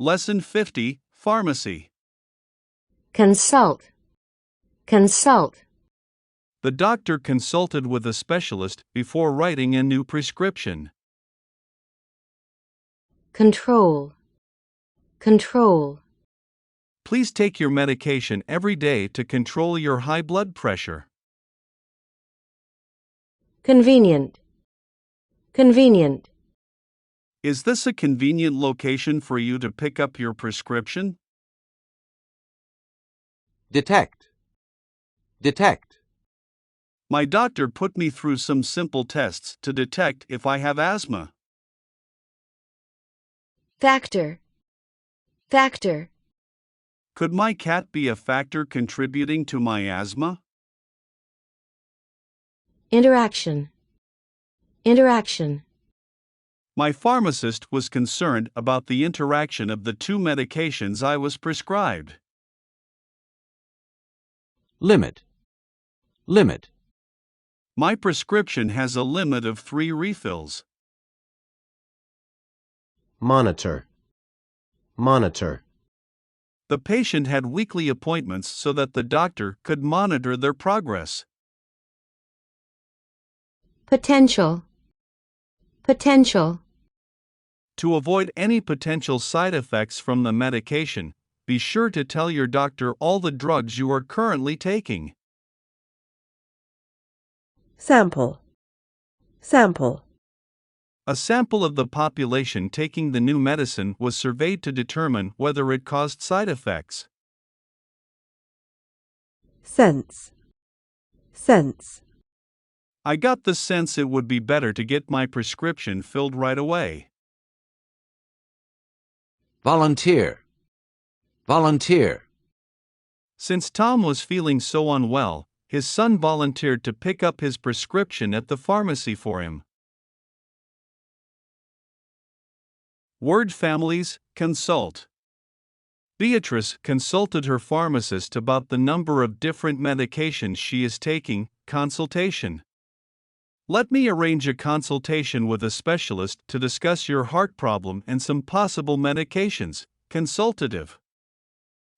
Lesson 50, Pharmacy. Consult. Consult. The doctor consulted with a specialist before writing a new prescription. Control. Control. Please take your medication every day to control your high blood pressure. Convenient. Convenient. Is this a convenient location for you to pick up your prescription? Detect. Detect. My doctor put me through some simple tests to detect if I have asthma. Factor. Factor. Could my cat be a factor contributing to my asthma? Interaction. Interaction. My pharmacist was concerned about the interaction of the two medications I was prescribed. Limit. Limit. My prescription has a limit of 3 refills. Monitor. Monitor. The patient had weekly appointments so that the doctor could monitor their progress. Potential. Potential. To avoid any potential side effects from the medication, be sure to tell your doctor all the drugs you are currently taking. Sample. Sample. A sample of the population taking the new medicine was surveyed to determine whether it caused side effects. Sense. Sense. I got the sense it would be better to get my prescription filled right away. Volunteer. Volunteer. Since Tom was feeling so unwell, his son volunteered to pick up his prescription at the pharmacy for him. Word families, consult. Beatrice consulted her pharmacist about the number of different medications she is taking, consultation. Let me arrange a consultation with a specialist to discuss your heart problem and some possible medications, consultative.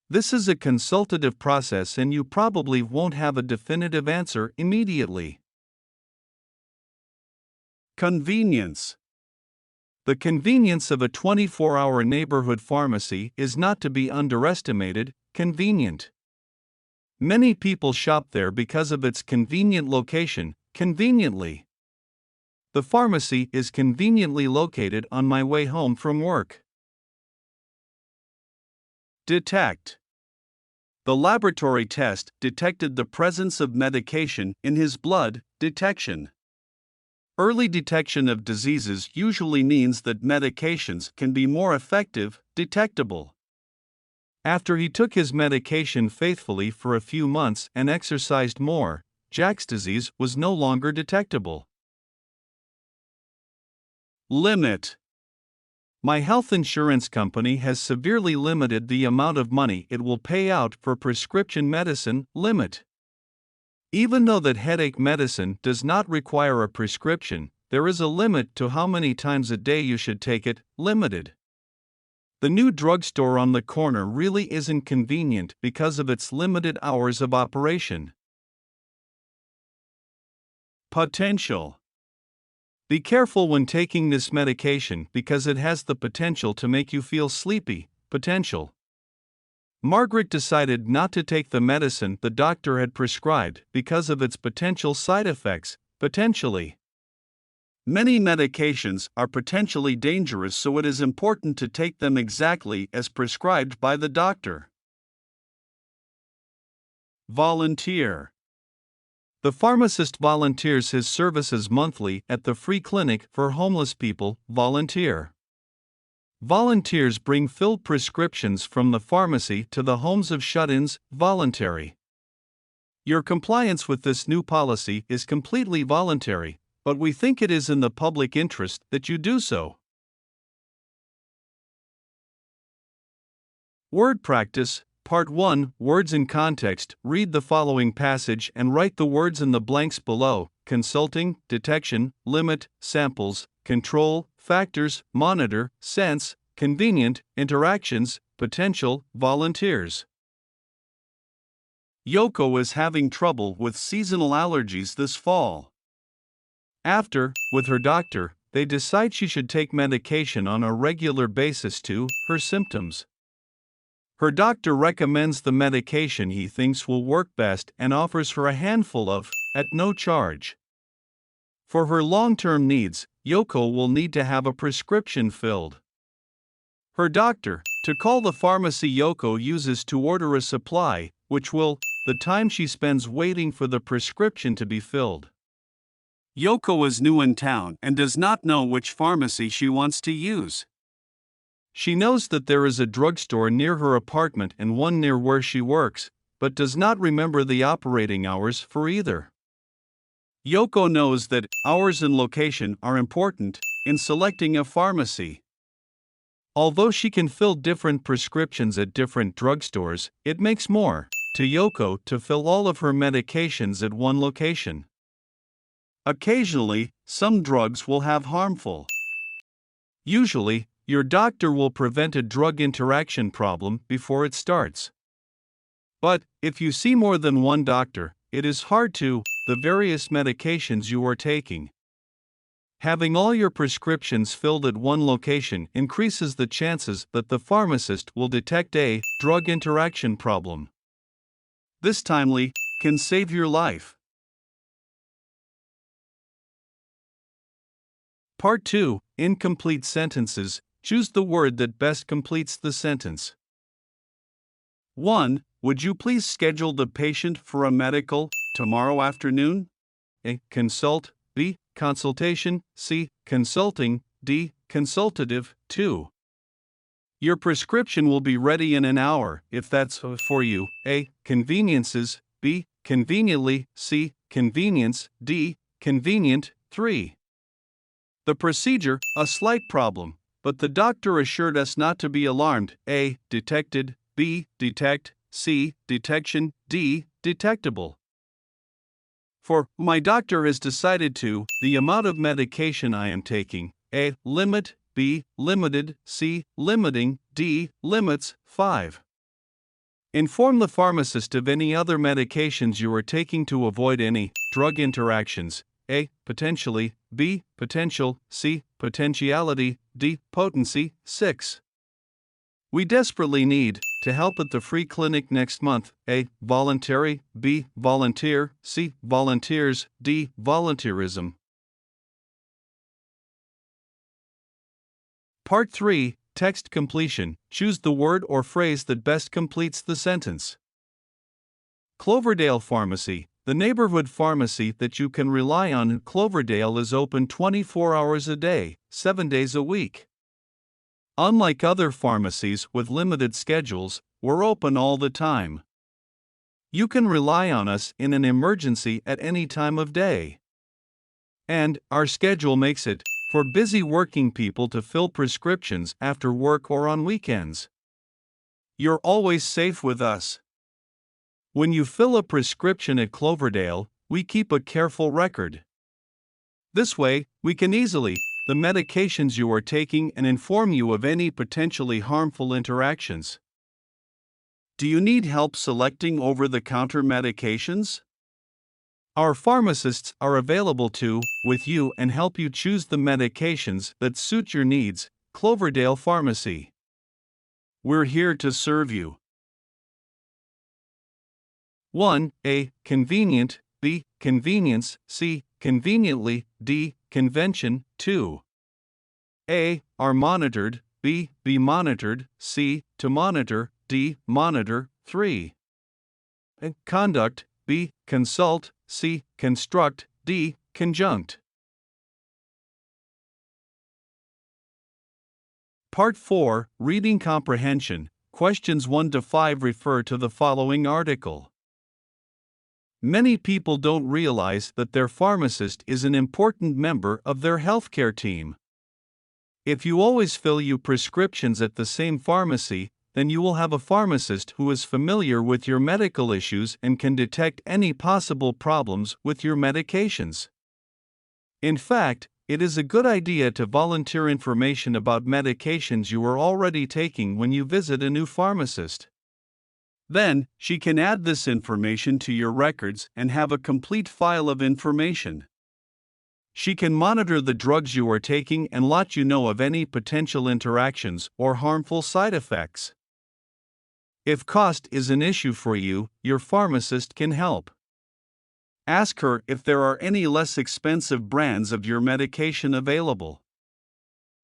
This is a consultative process and you probably won't have a definitive answer immediately. Convenience. The convenience of a 24-hour neighborhood pharmacy is not to be underestimated. Convenient. Many people shop there because of its convenient location. Conveniently. The pharmacy is conveniently located on my way home from work. Detect. The laboratory test detected the presence of medication in his blood. Detection. Early detection of diseases usually means that medications can be more effective, detectable. After he took his medication faithfully for a few months and exercised more, Jack's disease was no longer detectable. Limit. My health insurance company has severely limited the amount of money it will pay out for prescription medicine. Limit. Even though that headache medicine does not require a prescription, there is a limit to how many times a day you should take it. Limited. The new drugstore on the corner really isn't convenient because of its limited hours of operation. Potential. Be careful when taking this medication because it has the potential to make you feel sleepy. Potential. Margaret decided not to take the medicine the doctor had prescribed because of its potential side effects. Potentially. Many medications are potentially dangerous, so it is important to take them exactly as prescribed by the doctor. Volunteer. The pharmacist volunteers his services monthly at the free clinic for homeless people. Volunteer. Volunteers bring filled prescriptions from the pharmacy to the homes of shut-ins. Voluntary. Your compliance with this new policy is completely voluntary, but we think it is in the public interest that you do so. Word practice. Part 1, Words in Context. Read the following passage and write the words in the blanks below. Consulting, detection, limit, samples, control, factors, monitor, sense, convenient, interactions, potential, volunteers. Yoko is having trouble with seasonal allergies this fall. After, with her doctor, they decide she should take medication on a regular basis to her symptoms. Her doctor recommends the medication he thinks will work best and offers her a handful of, at no charge. For her long-term needs, Yoko will need to have a prescription filled. Her doctor, to call the pharmacy Yoko uses to order a supply, which will, the time she spends waiting for the prescription to be filled. Yoko is new in town and does not know which pharmacy she wants to use. She knows that there is a drugstore near her apartment and one near where she works, but does not remember the operating hours for either. Yoko knows that hours and location are important in selecting a pharmacy. Although she can fill different prescriptions at different drugstores, it makes more to Yoko to fill all of her medications at one location. Occasionally, some drugs will have harmful. Usually, your doctor will prevent a drug interaction problem before it starts. But, if you see more than one doctor, it is hard to the various medications you are taking. Having all your prescriptions filled at one location increases the chances that the pharmacist will detect a drug interaction problem. This timely can save your life. Part 2, Incomplete Sentences. Choose the word that best completes the sentence. 1. Would you please schedule the patient for a medical tomorrow afternoon? A. Consult. B. Consultation. C. Consulting. D. Consultative. 2. Your prescription will be ready in an hour if that's for you. A. Conveniences. B. Conveniently. C. Convenience. D. Convenient. 3. The procedure, a slight problem, but the doctor assured us not to be alarmed. A. Detected. B. Detect. C. Detection. D. Detectable. For, my doctor has decided to, the amount of medication I am taking. A. Limit. B. Limited. C. Limiting. D. Limits. 5. Inform the pharmacist of any other medications you are taking to avoid any drug interactions. A. Potentially. B. Potential. C. Potentiality. D. Potency. 6. We desperately need to help at the free clinic next month. A. Voluntary. B. Volunteer. C. Volunteers. D. Volunteerism. Part 3, Text Completion. Choose the word or phrase that best completes the sentence. Cloverdale Pharmacy. The neighborhood pharmacy that you can rely on in Cloverdale is open 24 hours a day, 7 days a week. Unlike other pharmacies with limited schedules, we're open all the time. You can rely on us in an emergency at any time of day. And our schedule makes it for busy working people to fill prescriptions after work or on weekends. You're always safe with us. When you fill a prescription at Cloverdale, we keep a careful record. This way, we can easily the medications you are taking and inform you of any potentially harmful interactions. Do you need help selecting over-the-counter medications? Our pharmacists are available to, with you and help you choose the medications that suit your needs. Cloverdale Pharmacy. We're here to serve you. 1. A. Convenient. B. Convenience. C. Conveniently. D. Convention. 2. A. Are monitored. B. Be monitored. C. To monitor. D. Monitor. 3. A. Conduct. B. Consult. C. Construct. D. Conjunct. Part 4, Reading Comprehension. Questions 1 to 5 refer to the following article. Many people don't realize that their pharmacist is an important member of their healthcare team. If you always fill your prescriptions at the same pharmacy, then you will have a pharmacist who is familiar with your medical issues and can detect any possible problems with your medications. In fact, it is a good idea to volunteer information about medications you are already taking when you visit a new pharmacist. Then, she can add this information to your records and have a complete file of information. She can monitor the drugs you are taking and let you know of any potential interactions or harmful side effects. If cost is an issue for you, your pharmacist can help. Ask her if there are any less expensive brands of your medication available.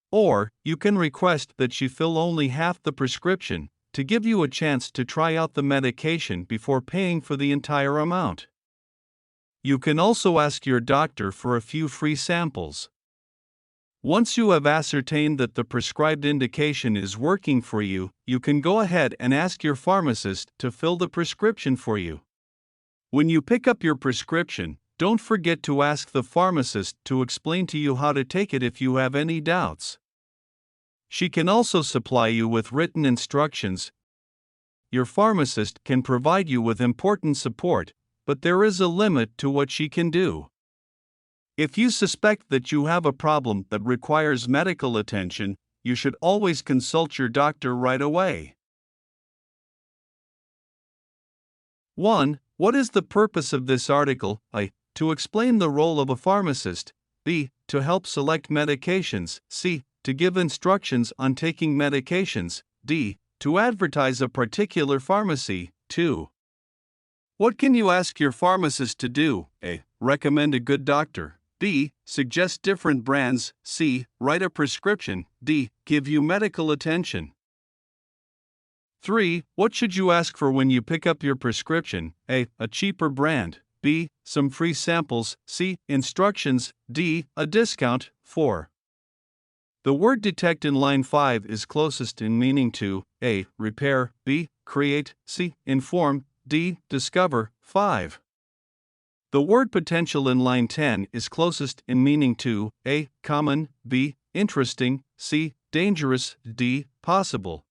Or, you can request that she fill only half the prescription, to give you a chance to try out the medication before paying for the entire amount. You can also ask your doctor for a few free samples. Once you have ascertained that the prescribed indication is working for you, you can go ahead and ask your pharmacist to fill the prescription for you. When you pick up your prescription, don't forget to ask the pharmacist to explain to you how to take it if you have any doubts. She can also supply you with written instructions. Your pharmacist can provide you with important support, but there is a limit to what she can do. If you suspect that you have a problem that requires medical attention, you should always consult your doctor right away. 1. What is the purpose of this article? A. To explain the role of a pharmacist. B. To help select medications. C. To give instructions on taking medications. D. To advertise a particular pharmacy. 2. What can you ask your pharmacist to do? A. Recommend a good doctor. B. Suggest different brands. C. Write a prescription. D. Give you medical attention. 3. What should you ask for when you pick up your prescription? A. A cheaper brand. B. Some free samples. C. Instructions. D. A discount. 4. The word detect in line 5 is closest in meaning to A. Repair. B. Create. C. Inform. D. Discover. 5. The word potential in line 10 is closest in meaning to A. Common. B. Interesting. C. Dangerous. D. Possible.